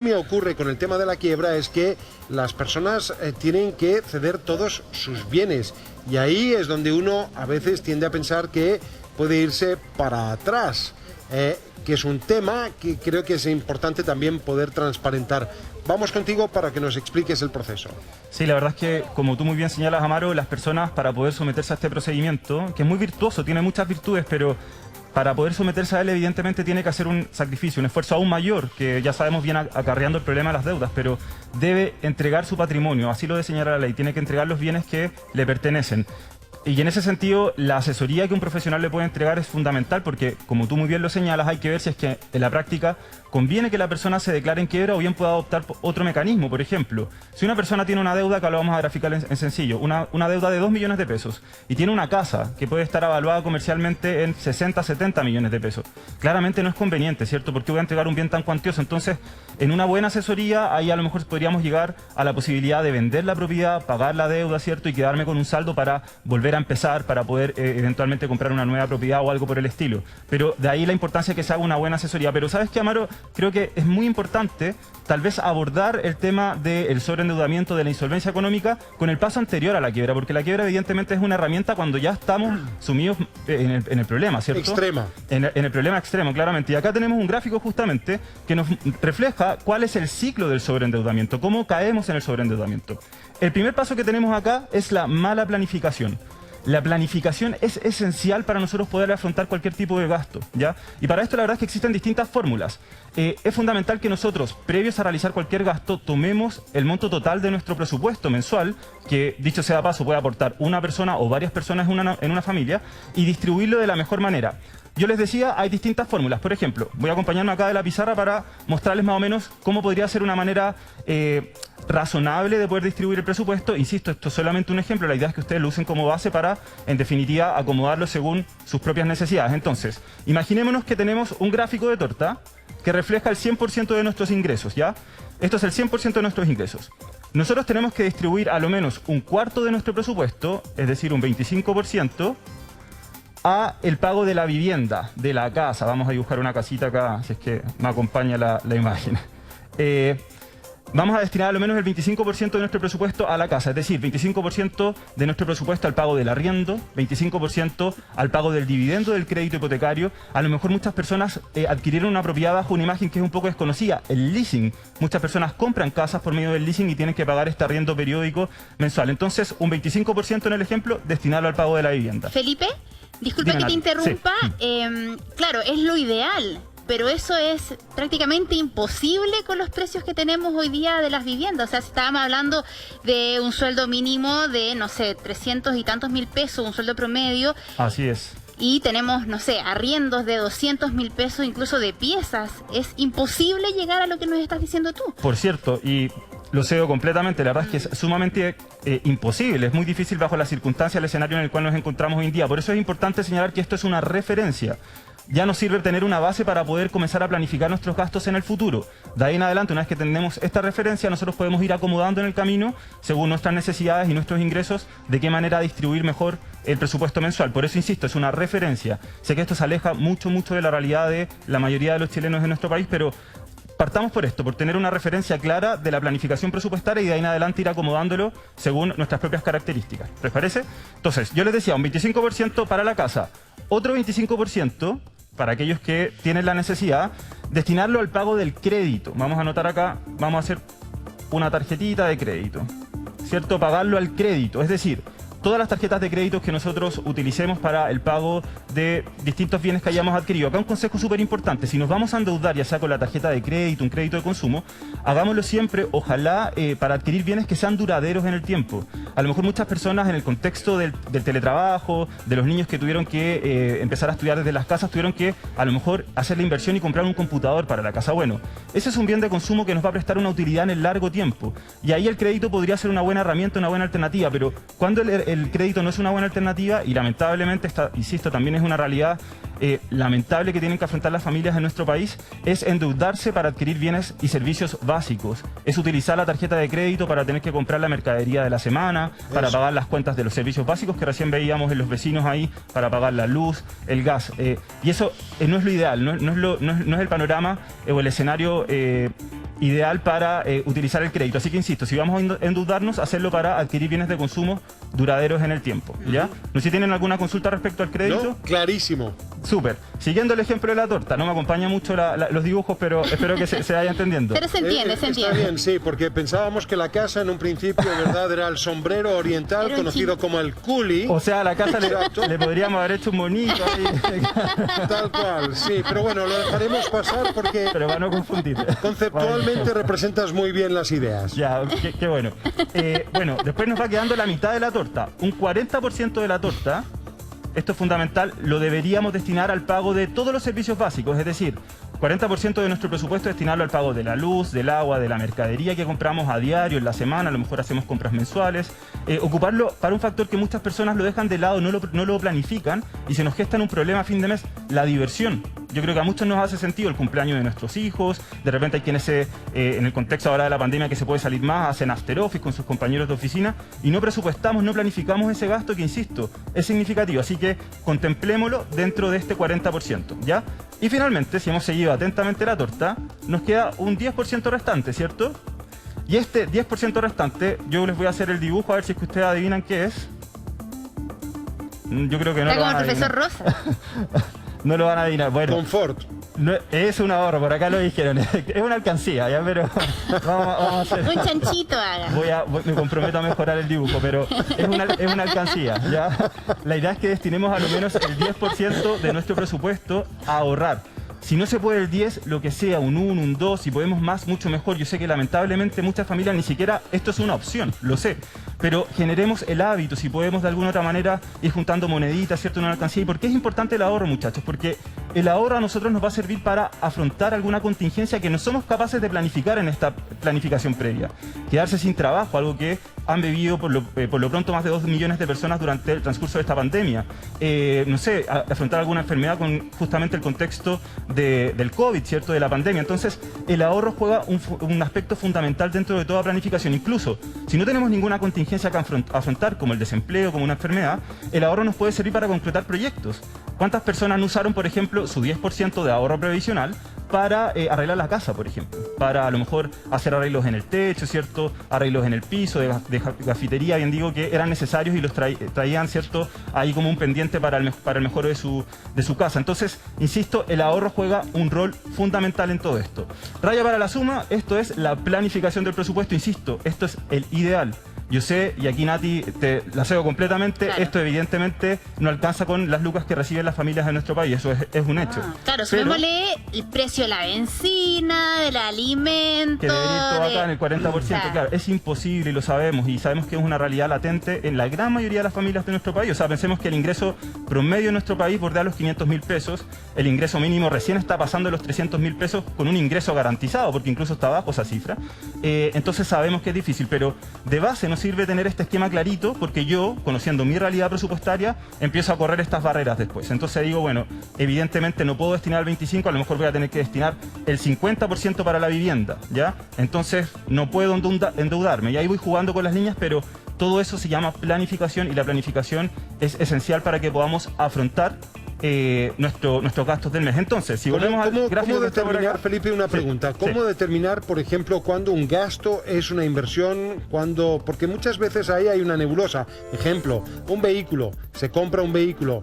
Me ocurre con el tema de la quiebra es que las personas tienen que ceder todos sus bienes y ahí es donde uno a veces tiende a pensar que puede irse para atrás, que es un tema que creo que es importante también poder transparentar. Vamos contigo para que nos expliques el proceso. Sí, la verdad es que, como tú muy bien señalas, Amaro, las personas para poder someterse a este procedimiento, que es muy virtuoso, tiene muchas virtudes, pero para poder someterse a él, evidentemente tiene que hacer un sacrificio, un esfuerzo aún mayor, que ya sabemos viene acarreando el problema de las deudas, pero debe entregar su patrimonio, así lo señala la ley, tiene que entregar los bienes que le pertenecen. Y en ese sentido, la asesoría que un profesional le puede entregar es fundamental porque, como tú muy bien lo señalas, hay que ver si es que en la práctica conviene que la persona se declare en quiebra o bien pueda adoptar otro mecanismo. Por ejemplo, si una persona tiene una deuda, que lo vamos a graficar en sencillo, una deuda de 2 millones de pesos y tiene una casa que puede estar evaluada comercialmente en 60, 70 millones de pesos, claramente no es conveniente, ¿cierto? Porque voy a entregar un bien tan cuantioso. Entonces, en una buena asesoría, ahí a lo mejor podríamos llegar a la posibilidad de vender la propiedad, pagar la deuda, ¿cierto? Y quedarme con un saldo para volver a empezar, para poder eventualmente comprar una nueva propiedad o algo por el estilo. Pero de ahí la importancia de que se haga una buena asesoría. Pero ¿sabes qué, Amaro? Creo que es muy importante tal vez abordar el tema del sobreendeudamiento, de la insolvencia económica con el paso anterior a la quiebra, porque la quiebra evidentemente es una herramienta cuando ya estamos sumidos en el problema, ¿cierto? Extrema. En el problema extremo, claramente. Y acá tenemos un gráfico justamente que nos refleja cuál es el ciclo del sobreendeudamiento, cómo caemos en el sobreendeudamiento. El primer paso que tenemos acá es la mala planificación. La planificación es esencial para nosotros poder afrontar cualquier tipo de gasto, ¿ya? Y para esto la verdad es que existen distintas fórmulas. Es fundamental que nosotros, previos a realizar cualquier gasto, tomemos el monto total de nuestro presupuesto mensual, que dicho sea de paso puede aportar una persona o varias personas en una familia, y distribuirlo de la mejor manera. Yo les decía, hay distintas fórmulas. Por ejemplo, voy a acompañarme acá de la pizarra para mostrarles más o menos cómo podría ser una manera razonable de poder distribuir el presupuesto. Insisto, esto es solamente un ejemplo. La idea es que ustedes lo usen como base para, en definitiva, acomodarlo según sus propias necesidades. Entonces, imaginémonos que tenemos un gráfico de torta que refleja el 100% de nuestros ingresos, ¿ya? Esto es el 100% de nuestros ingresos. Nosotros tenemos que distribuir a lo menos un cuarto de nuestro presupuesto, es decir, un 25%, a el pago de la vivienda, de la casa. Vamos a dibujar una casita acá, si es que me acompaña la imagen. Vamos a destinar a lo menos el 25% de nuestro presupuesto a la casa, es decir, 25% de nuestro presupuesto al pago del arriendo, 25% al pago del dividendo del crédito hipotecario. A lo mejor muchas personas adquirieron una propiedad bajo una imagen que es un poco desconocida, el leasing. Muchas personas compran casas por medio del leasing y tienen que pagar este arriendo periódico mensual. Entonces, un 25% en el ejemplo, destinarlo al pago de la vivienda. Felipe, disculpa que te interrumpa. Sí. Claro, es lo ideal, pero eso es prácticamente imposible con los precios que tenemos hoy día de las viviendas. O sea, si estábamos hablando de un sueldo mínimo de, no sé, 300 y tantos mil pesos, un sueldo promedio. Así es. Y tenemos, no sé, arriendos de 200.000 pesos, incluso de piezas. Es imposible llegar a lo que nos estás diciendo tú. Por cierto, y lo cedo completamente, la verdad es que es sumamente imposible, es muy difícil bajo las circunstancias, el escenario en el cual nos encontramos hoy en día. Por eso es importante señalar que esto es una referencia. Ya nos sirve tener una base para poder comenzar a planificar nuestros gastos en el futuro. De ahí en adelante, una vez que tenemos esta referencia, nosotros podemos ir acomodando en el camino, según nuestras necesidades y nuestros ingresos, de qué manera distribuir mejor el presupuesto mensual. Por eso, insisto, es una referencia. Sé que esto se aleja mucho de la realidad de la mayoría de los chilenos en nuestro país, pero partamos por esto, por tener una referencia clara de la planificación presupuestaria y de ahí en adelante ir acomodándolo según nuestras propias características. ¿Les parece? Entonces, yo les decía, un 25% para la casa, otro 25% para aquellos que tienen la necesidad, destinarlo al pago del crédito. Vamos a anotar acá, vamos a hacer una tarjetita de crédito, ¿cierto? Pagarlo al crédito, es decir, todas las tarjetas de crédito que nosotros utilicemos para el pago de distintos bienes que hayamos adquirido. Acá un consejo súper importante, si nos vamos a endeudar ya sea con la tarjeta de crédito, un crédito de consumo, hagámoslo siempre, ojalá, para adquirir bienes que sean duraderos en el tiempo. A lo mejor muchas personas en el contexto del teletrabajo, de los niños que tuvieron que empezar a estudiar desde las casas, tuvieron que a lo mejor hacer la inversión y comprar un computador para la casa. Bueno, ese es un bien de consumo que nos va a prestar una utilidad en el largo tiempo. Y ahí el crédito podría ser una buena herramienta, una buena alternativa, pero cuando el crédito no es una buena alternativa y lamentablemente, insisto, también es una realidad lamentable que tienen que afrontar las familias en nuestro país, es endeudarse para adquirir bienes y servicios básicos. Es utilizar la tarjeta de crédito para tener que comprar la mercadería de la semana, para pagar las cuentas de los servicios básicos que recién veíamos en los vecinos ahí, para pagar la luz, el gas. Y eso no es lo ideal, no es el panorama o el escenario ideal para utilizar el crédito. Así que insisto, si vamos a endeudarnos, hacerlo para adquirir bienes de consumo duraderos en el tiempo, ¿ya? No sé si tienen alguna consulta respecto al crédito. No, clarísimo. Súper. Siguiendo el ejemplo de la torta, no me acompaña mucho los dibujos, pero espero que se vaya entendiendo. Pero se entiende, se entiende. Está bien, sí, porque pensábamos que la casa en un principio, ¿verdad?, era el sombrero oriental, Era conocido como el culi. O sea, a la casa le podríamos haber hecho un monito ahí. Tal cual, sí, pero bueno, lo dejaremos pasar porque Pero para no confundir. conceptualmente representas muy bien las ideas. Ya, qué bueno. Bueno, después nos va quedando la mitad de la torta. Un 40% de la torta, esto es fundamental, lo deberíamos destinar al pago de todos los servicios básicos, es decir, 40% de nuestro presupuesto destinarlo al pago de la luz, del agua, de la mercadería que compramos a diario, en la semana, a lo mejor hacemos compras mensuales. Ocuparlo para un factor que muchas personas lo dejan de lado, no lo planifican y se nos gestan un problema a fin de mes, la diversión. Yo creo que a muchos nos hace sentido el cumpleaños de nuestros hijos, de repente hay quienes en el contexto ahora de la pandemia que se puede salir más, hacen after office con sus compañeros de oficina y no presupuestamos, no planificamos ese gasto que, insisto, es significativo, así que contemplémoslo dentro de este 40%, ¿ya? Y finalmente, si hemos seguido atentamente la torta, nos queda un 10% restante, ¿cierto? Y este 10% restante, yo les voy a hacer el dibujo a ver si es que ustedes adivinan qué es. Yo creo que no Está lo como van a el profesor adivinar. Rosa. No lo van a adivinar. Bueno, Confort. no, es un ahorro, por acá lo dijeron. Es una alcancía, ¿ya? Pero vamos a hacer... Un chanchito haga. Me comprometo a mejorar el dibujo, pero es una alcancía, ¿ya? La idea es que destinemos a lo menos el 10% de nuestro presupuesto a ahorrar. Si no se puede el 10, lo que sea, un 1, un 2, si podemos más, mucho mejor. Yo sé que lamentablemente muchas familias ni siquiera esto es una opción, lo sé. Pero generemos el hábito, si podemos de alguna otra manera ir juntando moneditas, ¿cierto? En una alcancía. ¿Y por qué es importante el ahorro, muchachos? Porque el ahorro a nosotros nos va a servir para afrontar alguna contingencia que no somos capaces de planificar en esta planificación previa. Quedarse sin trabajo, algo que han vivido por lo pronto más de 2 millones de personas durante el transcurso de esta pandemia. No sé, afrontar alguna enfermedad con justamente el contexto del COVID, ¿cierto? De la pandemia. Entonces, el ahorro juega un aspecto fundamental dentro de toda planificación. Incluso, si no tenemos ninguna contingencia que afrontar, como el desempleo, como una enfermedad, el ahorro nos puede servir para concretar proyectos. ¿Cuántas personas no usaron, por ejemplo, su 10% de ahorro previsional para arreglar la casa, por ejemplo? Para a lo mejor hacer arreglos en el techo, ¿cierto? Arreglos en el piso, de gafitería, bien digo, que eran necesarios y los traían, ¿cierto? Ahí como un pendiente para el mejor de su casa. Entonces, insisto, el ahorro juega un rol fundamental en todo esto. Raya para la suma, esto es la planificación del presupuesto, insisto, esto es el ideal. Yo sé, y aquí Nati te la cedo completamente, claro. Esto evidentemente no alcanza con las lucas que reciben las familias de nuestro país, eso es un hecho. Claro, sumémosle el precio de la benzina, del alimento. Que debería ir todo acá en el 40%, claro, es imposible y lo sabemos, y sabemos que es una realidad latente en la gran mayoría de las familias de nuestro país. O sea, pensemos que el ingreso promedio en nuestro país bordea los 500.000 pesos, el ingreso mínimo recién está pasando los 300.000 pesos con un ingreso garantizado, porque incluso está bajo esa cifra. Entonces sabemos que es difícil, pero de base nos sirve tener este esquema clarito, porque yo, conociendo mi realidad presupuestaria, empiezo a correr estas barreras después. Entonces digo, bueno, evidentemente no puedo destinar el 25%, a lo mejor voy a tener que destinar el 50% para la vivienda, ¿ya? Entonces no puedo endeudarme, y ahí voy jugando con las líneas, pero todo eso se llama planificación, y la planificación es esencial para que podamos afrontar nuestros gastos del mes. Entonces, si volvemos al gráfico ¿Cómo que está por determinar, acá? Felipe, una pregunta? ¿Cómo determinar, por ejemplo, cuándo un gasto es una inversión? Porque muchas veces ahí hay una nebulosa. Ejemplo, un vehículo, se compra un vehículo.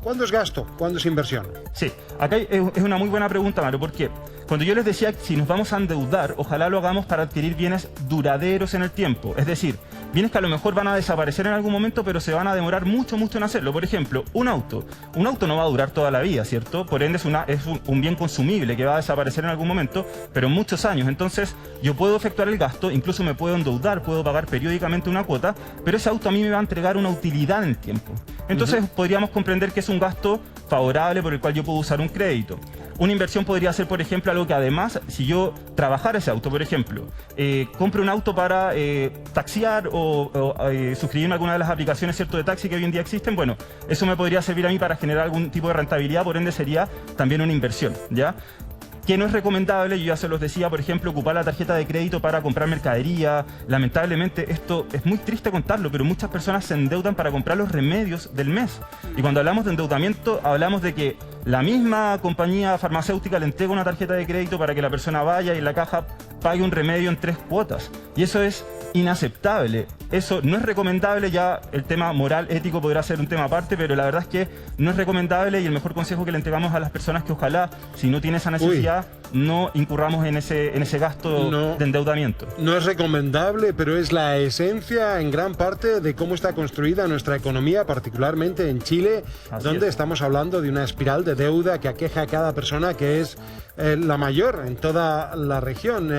¿Cuándo es gasto? ¿Cuándo es inversión? Sí, acá es una muy buena pregunta, Mario, porque cuando yo les decía que si nos vamos a endeudar, ojalá lo hagamos para adquirir bienes duraderos en el tiempo. Es decir, bienes que a lo mejor van a desaparecer en algún momento, pero se van a demorar mucho en hacerlo. Por ejemplo, un auto. Un auto no va a durar toda la vida, ¿cierto? Por ende es un bien consumible que va a desaparecer en algún momento, pero en muchos años. Entonces, yo puedo efectuar el gasto, incluso me puedo endeudar, puedo pagar periódicamente una cuota, pero ese auto a mí me va a entregar una utilidad en el tiempo. Entonces, podríamos comprender que es un gasto favorable por el cual yo puedo usar un crédito. Una inversión podría ser, por ejemplo, algo que además, si yo trabajara ese auto, por ejemplo, compro un auto para taxiar o suscribirme a alguna de las aplicaciones, ¿cierto?, de taxi que hoy en día existen, bueno, eso me podría servir a mí para generar algún tipo de rentabilidad, por ende sería también una inversión, ¿ya? que no es recomendable, yo ya se los decía, por ejemplo, ocupar la tarjeta de crédito para comprar mercadería. Lamentablemente, esto es muy triste contarlo, pero muchas personas se endeudan para comprar los remedios del mes. Y cuando hablamos de endeudamiento, hablamos de que la misma compañía farmacéutica le entrega una tarjeta de crédito para que la persona vaya y en la caja pague un remedio en 3 cuotas. Y eso es inaceptable. Eso no es recomendable. Ya el tema moral, ético podrá ser un tema aparte, pero la verdad es que no es recomendable, y el mejor consejo que le entregamos a las personas que ojalá, si no tiene esa necesidad, no incurramos en ese gasto de endeudamiento. No es recomendable, pero es la esencia en gran parte de cómo está construida nuestra economía, particularmente en Chile, donde estamos hablando de una espiral de deuda que aqueja a cada persona, que es la mayor en toda la región,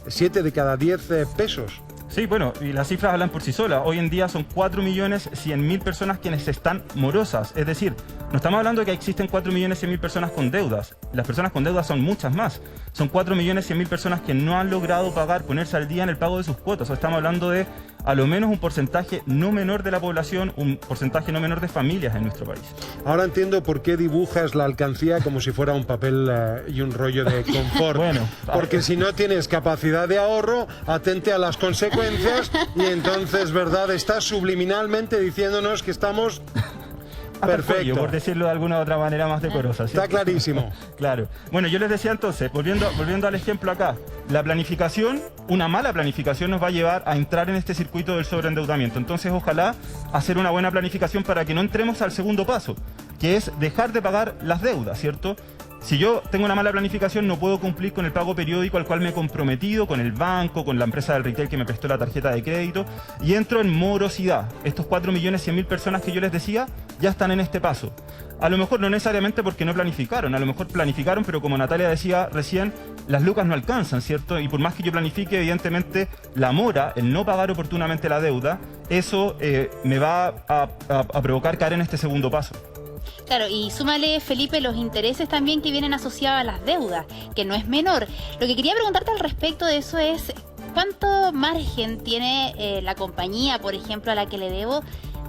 7 de cada 10 pesos. Sí, bueno, y las cifras hablan por sí solas. Hoy en día son 4.100.000 personas quienes están morosas. Es decir, no estamos hablando de que existen 4.100.000 personas con deudas. Las personas con deudas son muchas más. Son 4.100.000 personas que no han logrado ponerse al día en el pago de sus cuotas. O sea, estamos hablando de a lo menos un porcentaje no menor de la población, un porcentaje no menor de familias en nuestro país. Ahora entiendo por qué dibujas la alcancía como si fuera un papel y un rollo de confort. Bueno, porque si no tienes capacidad de ahorro, atente a las consecuencias, y entonces, ¿verdad? Estás subliminalmente diciéndonos que estamos... Perfecto. Por decirlo de alguna otra manera más decorosa. ¿Cierto? Está clarísimo. Claro. Bueno, yo les decía entonces, volviendo al ejemplo acá, la planificación, una mala planificación nos va a llevar a entrar en este circuito del sobreendeudamiento. Entonces, ojalá hacer una buena planificación para que no entremos al segundo paso, que es dejar de pagar las deudas, ¿cierto? Si yo tengo una mala planificación, no puedo cumplir con el pago periódico al cual me he comprometido, con el banco, con la empresa del retail que me prestó la tarjeta de crédito, y entro en morosidad. Estos 4.100.000 personas que yo les decía ya están en este paso. A lo mejor no necesariamente porque no planificaron, a lo mejor planificaron, pero como Natalia decía recién, las lucas no alcanzan, ¿cierto? Y por más que yo planifique, evidentemente, la mora, el no pagar oportunamente la deuda, eso me va a provocar caer en este segundo paso. Claro, y súmale, Felipe, los intereses también que vienen asociados a las deudas, que no es menor. Lo que quería preguntarte al respecto de eso es, ¿cuánto margen tiene la compañía, por ejemplo, a la que le debo,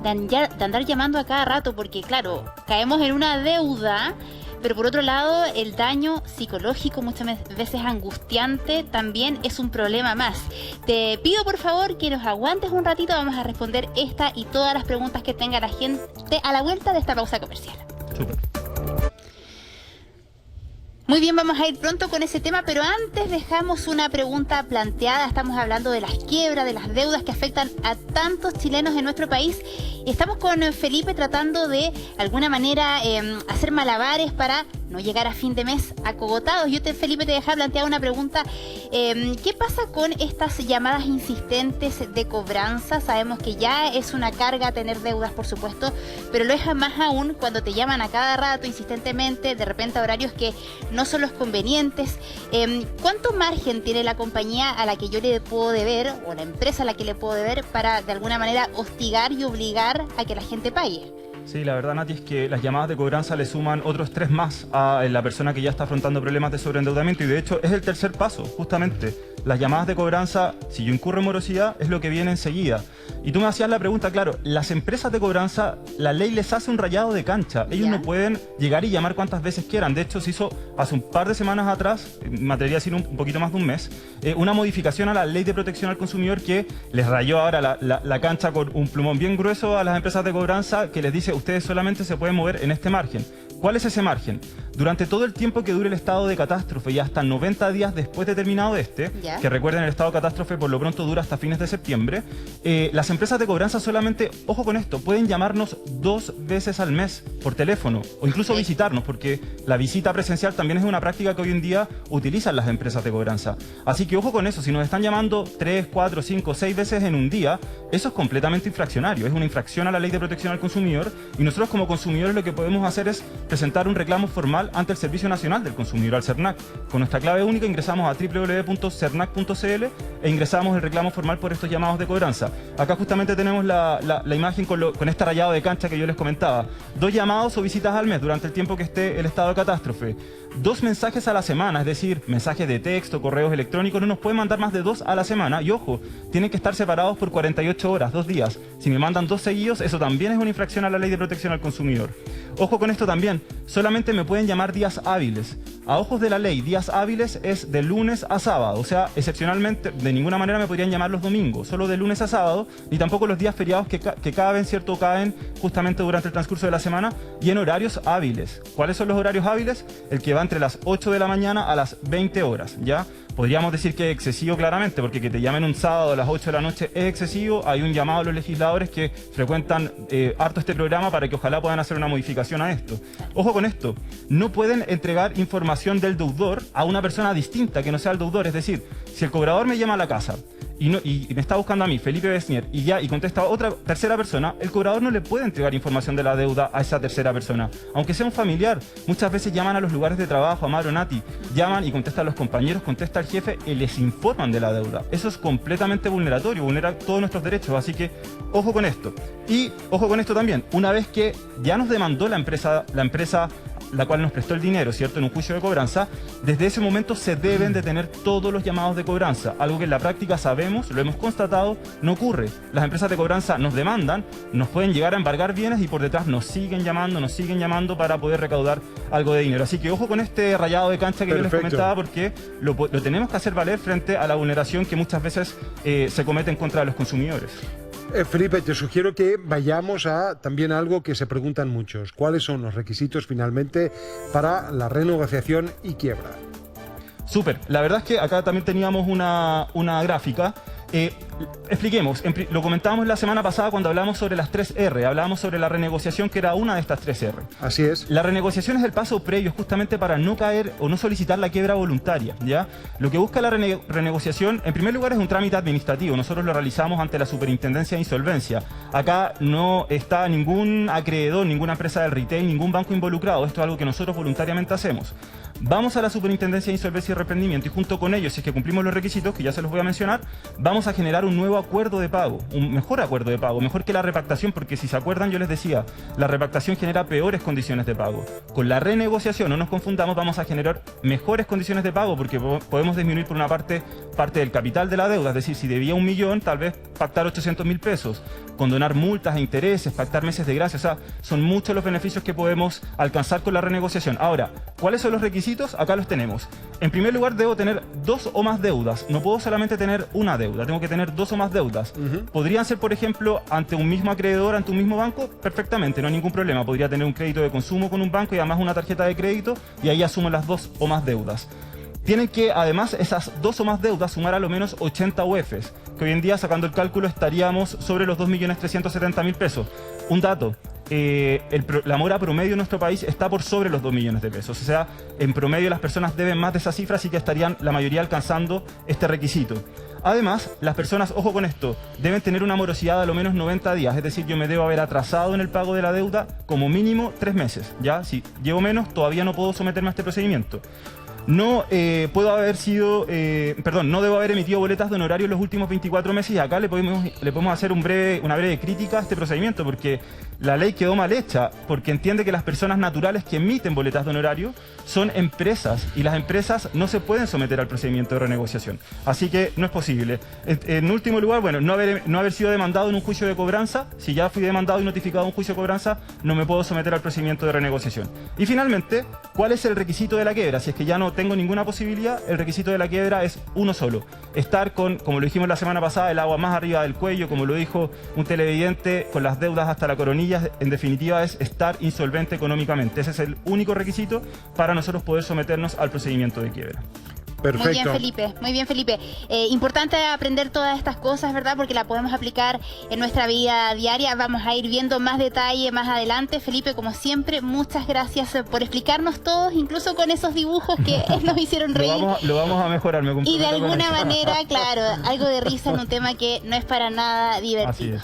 de andar llamando a cada rato? Porque, claro, caemos en una deuda, pero por otro lado, el daño psicológico, muchas veces angustiante, también es un problema más. Te pido, por favor, que nos aguantes un ratito. Vamos a responder esta y todas las preguntas que tenga la gente a la vuelta de esta pausa comercial. Súper. Muy bien, vamos a ir pronto con ese tema, pero antes dejamos una pregunta planteada. Estamos hablando de las quiebras, de las deudas que afectan a tantos chilenos en nuestro país. Y estamos con Felipe tratando de alguna manera hacer malabares para no llegar a fin de mes acogotados. Felipe, te dejaba plantear una pregunta. ¿Qué pasa con estas llamadas insistentes de cobranza? Sabemos que ya es una carga tener deudas, por supuesto, pero lo es más aún cuando te llaman a cada rato insistentemente, de repente a horarios que no son los convenientes. ¿Cuánto margen tiene la compañía a la que yo le puedo deber, o la empresa a la que le puedo deber, para de alguna manera hostigar y obligar a que la gente pague? Sí, la verdad, Nati, es que las llamadas de cobranza le suman otros 3 más a la persona que ya está afrontando problemas de sobreendeudamiento, y de hecho es el tercer paso, justamente. Las llamadas de cobranza, si yo incurro en morosidad, es lo que viene enseguida. Y tú me hacías la pregunta, claro, las empresas de cobranza, la ley les hace un rayado de cancha. Ellos no pueden llegar y llamar cuantas veces quieran. De hecho, se hizo hace un par de semanas atrás, me atrevería a decir un poquito más de un mes, una modificación a la ley de protección al consumidor que les rayó ahora la cancha con un plumón bien grueso a las empresas de cobranza, que les dice, ustedes solamente se pueden mover en este margen. ¿Cuál es ese margen? Durante todo el tiempo que dure el estado de catástrofe y hasta 90 días después de terminado que recuerden, el estado de catástrofe por lo pronto dura hasta fines de septiembre, las empresas de cobranza solamente, ojo con esto, pueden llamarnos 2 veces al mes por teléfono o incluso visitarnos, porque la visita presencial también es una práctica que hoy en día utilizan las empresas de cobranza. Así que ojo con eso, si nos están llamando 3, 4, 5, 6 veces en un día, eso es completamente infraccionario, es una infracción a la ley de protección al consumidor, y nosotros como consumidores lo que podemos hacer es presentar un reclamo formal ante el Servicio Nacional del Consumidor, al CERNAC. Con nuestra clave única ingresamos a www.cernac.cl e ingresamos el reclamo formal por estos llamados de cobranza. Acá justamente tenemos la imagen con este rayado de cancha que yo les comentaba. 2 llamados o visitas al mes durante el tiempo que esté el estado de catástrofe. 2 mensajes a la semana, es decir, mensajes de texto, correos electrónicos, no nos pueden mandar más de 2 a la semana. Y ojo, tienen que estar separados por 48 horas, 2 días. Si me mandan 2 seguidos, eso también es una infracción a la ley de protección al consumidor. Ojo con esto también, solamente me pueden llamar días hábiles. A ojos de la ley, días hábiles es de lunes a sábado, o sea, excepcionalmente, de ninguna manera me podrían llamar los domingos, solo de lunes a sábado, ni tampoco los días feriados que caben, ¿cierto? Caen justamente durante el transcurso de la semana y en horarios hábiles. ¿Cuáles son los horarios hábiles? El que va entre las 8 de la mañana a las 20 horas, ¿ya? Podríamos decir que es excesivo claramente, porque que te llamen un sábado a las 8 de la noche es excesivo. Hay un llamado a los legisladores que frecuentan harto este programa para que ojalá puedan hacer una modificación a esto. Ojo con esto, no pueden entregar información del deudor a una persona distinta que no sea el deudor. Es decir, si el cobrador me llama a la casa y me está buscando a mí, Felipe Besnier, y contesta a otra tercera persona, el cobrador no le puede entregar información de la deuda a esa tercera persona, aunque sea un familiar. Muchas veces llaman a los lugares de trabajo, a Amaro, Nati, llaman y contestan a los compañeros, contesta al jefe y les informan de la deuda. Eso es completamente vulneratorio, vulnera todos nuestros derechos, así que ojo con esto. Y ojo con esto también, una vez que ya nos demandó la empresa la cual nos prestó el dinero, ¿cierto?, en un juicio de cobranza, desde ese momento se deben detener todos los llamados de cobranza, algo que en la práctica sabemos, lo hemos constatado, no ocurre. Las empresas de cobranza nos demandan, nos pueden llegar a embargar bienes y por detrás nos siguen llamando para poder recaudar algo de dinero. Así que ojo con este rayado de cancha que yo les comentaba, porque lo tenemos que hacer valer frente a la vulneración que muchas veces se comete en contra de los consumidores. Felipe, te sugiero que vayamos a también algo que se preguntan muchos. ¿Cuáles son los requisitos finalmente para la renegociación y quiebra? Súper. La verdad es que acá también teníamos una gráfica. Expliquemos, lo comentábamos la semana pasada cuando hablamos sobre las 3R, hablábamos sobre la renegociación, que era una de estas 3R. Así es. La renegociación es el paso previo justamente para no caer o no solicitar la quiebra voluntaria, ¿ya? Lo que busca la renegociación, en primer lugar, es un trámite administrativo. Nosotros lo realizamos ante la Superintendencia de Insolvencia. Acá no está ningún acreedor, ninguna empresa del retail, ningún banco involucrado. Esto es algo que nosotros voluntariamente hacemos. Vamos a la Superintendencia de Insolvencia y Reprendimiento y junto con ellos, si es que cumplimos los requisitos, que ya se los voy a mencionar, vamos a generar un nuevo acuerdo de pago, un mejor acuerdo de pago, mejor que la repactación, porque si se acuerdan yo les decía, la repactación genera peores condiciones de pago. Con la renegociación, no nos confundamos, vamos a generar mejores condiciones de pago porque podemos disminuir por una parte del capital de la deuda, es decir, si debía 1 millón, tal vez pactar 800.000 pesos, condonar multas e intereses, pactar meses de gracia, o sea, son muchos los beneficios que podemos alcanzar con la renegociación. Ahora, ¿cuáles son los requisitos? Acá los tenemos. En primer lugar, debo tener 2 o más deudas. No puedo solamente tener una deuda, tengo que tener 2 o más deudas. Podrían ser, por ejemplo, ante un mismo acreedor, ante un mismo banco, perfectamente, no hay ningún problema. Podría tener un crédito de consumo con un banco y además una tarjeta de crédito y ahí asumo las 2 o más deudas. Tienen que, además, esas 2 o más deudas sumar a lo menos 80 UEFs, que hoy en día, sacando el cálculo, estaríamos sobre los 2.370.000 pesos. Un dato. La mora promedio en nuestro país está por sobre los 2 millones de pesos. O sea, en promedio las personas deben más de esa cifra, así que estarían la mayoría alcanzando este requisito. Además, las personas, ojo con esto, deben tener una morosidad de a lo menos 90 días. Es decir, yo me debo haber atrasado en el pago de la deuda como mínimo 3 meses. ¿Ya? Si llevo menos, todavía no puedo someterme a este procedimiento. No no debo haber emitido boletas de honorario en los últimos 24 meses y acá le podemos hacer una breve crítica a este procedimiento porque la ley quedó mal hecha, porque entiende que las personas naturales que emiten boletas de honorario son empresas y las empresas no se pueden someter al procedimiento de renegociación. Así que no es posible. En último lugar, bueno, no haber sido demandado en un juicio de cobranza. Si ya fui demandado y notificado en un juicio de cobranza, no me puedo someter al procedimiento de renegociación. Y finalmente, ¿cuál es el requisito de la quiebra? Si es que ya no tengo ninguna posibilidad, el requisito de la quiebra es uno solo. Estar con, como lo dijimos la semana pasada, el agua más arriba del cuello, como lo dijo un televidente, con las deudas hasta la coronilla. En definitiva, es estar insolvente económicamente. Ese es el único requisito para nosotros poder someternos al procedimiento de quiebra. Perfecto. Muy bien, Felipe. Importante aprender todas estas cosas, ¿verdad? Porque la podemos aplicar en nuestra vida diaria. Vamos a ir viendo más detalle más adelante. Felipe, como siempre, muchas gracias por explicarnos todos, incluso con esos dibujos que nos hicieron reír. Lo vamos a mejorar, me comprometo. Y de alguna manera, claro, algo de risa en un tema que no es para nada divertido. Así es.